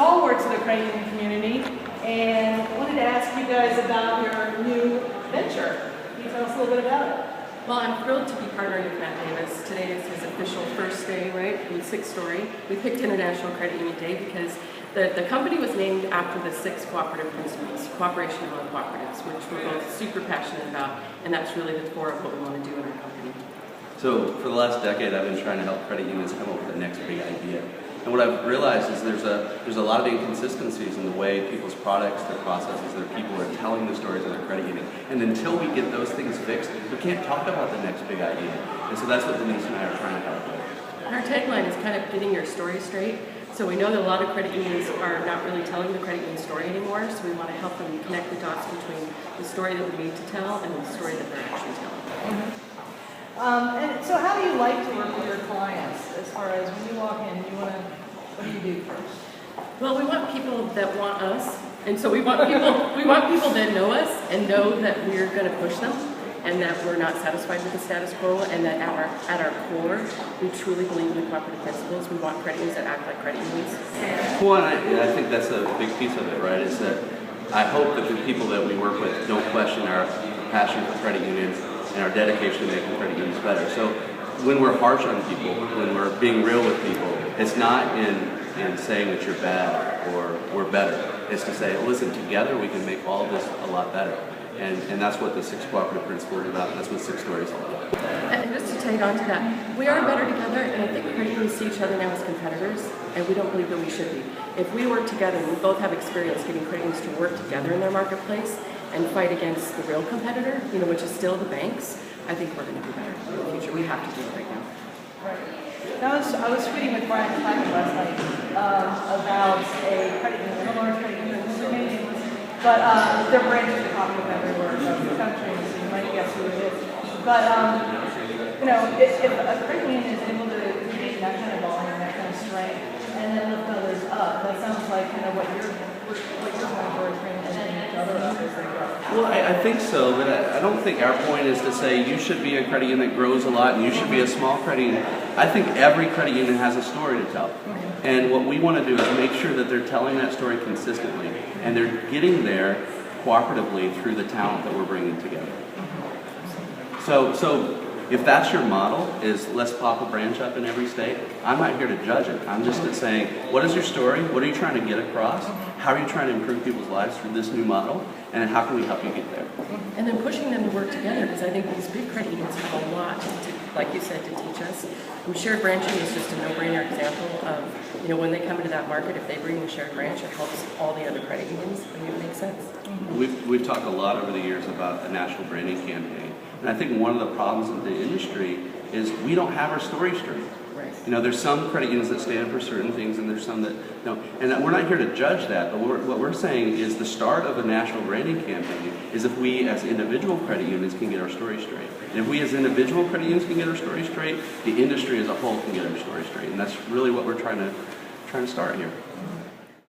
stalwarts of the credit union community, and wanted to ask you guys about your new venture. Can you tell us a little bit about it? Well, I'm thrilled to be partnering with Matt Davis. Today is his official first day, right, in 6th Story. We picked International Credit Union Day because the company was named after the 6 cooperative principles, cooperation among cooperatives, which we're both super passionate about, and that's really the core of what we want to do in our company. So for the last decade, I've been trying to help credit unions come up with the next big idea. And what I've realized is there's a lot of inconsistencies in the way people's products, their processes, their people are telling the stories of their credit union. And until we get those things fixed, we can't talk about the next big idea. And so that's what Denise and I are trying to help with. Our tagline is kind of getting your story straight. So we know that a lot of credit unions are not really telling the credit union story anymore, so we want to help them connect the dots between the story that we need to tell and the story that they're actually telling. And so how do you like to work with your clients as far as when you walk in, what do you do first? Well, we want people that want us, and so we want people that know us and know that we're going to push them and that we're not satisfied with the status quo, and that at our core, we truly believe in the cooperative principles. We want credit unions that act like credit unions. Well, and I think that's a big piece of it, right? Is that I hope that the people that we work with don't question our passion for credit unions and our dedication to making credit unions better. So when we're harsh on people, when we're being real with people, it's not in saying that you're bad or we're better. It's to say, listen, together we can make all of this a lot better. And that's what the 6 cooperative principles are about, and that's what 6 Stories is all about. And just to tag on to that, we are better together, and I think credit unions see each other now as competitors, and we don't believe that we should be. If we work together, and we both have experience getting credit unions to work together in their marketplace and fight against the real competitor, which is still the banks, I think we're going to do better in the future. We have to do it right now. Right. I was tweeting with Brian Clacken last night about a credit union, a large credit union, but their branches are popping up everywhere across the country, so you might guess who it is. But if a credit union is able to create that kind of volume, that kind of strength, and then lift others up, that sounds like kind of what you're going for, is bringing each other up as they grow. Well, I think so, but I don't think our point is to say you should be a credit union that grows a lot and you should be a small credit union. I think every credit union has a story to tell. And what we want to do is make sure that they're telling that story consistently and they're getting there cooperatively through the talent that we're bringing together. So if that's your model, is let's pop a branch up in every state, I'm not here to judge it. I'm just saying, what is your story? What are you trying to get across? How are you trying to improve people's lives through this new model? And how can we help you get there? And then pushing them to work together, because I think these big credit unions have a lot, like you said, to teach us. Shared branching is just a no-brainer example of, when they come into that market, if they bring a shared branch, it helps all the other credit unions, and it makes sense. We've talked a lot over the years about a national branding campaign. And I think one of the problems in the industry is we don't have our story straight. Right. There's some credit unions that stand for certain things and there's some that don't. And we're not here to judge that, but what we're saying is the start of a national branding campaign is if we as individual credit unions can get our story straight. And if we as individual credit unions can get our story straight, the industry as a whole can get our story straight. And that's really what we're trying to start here.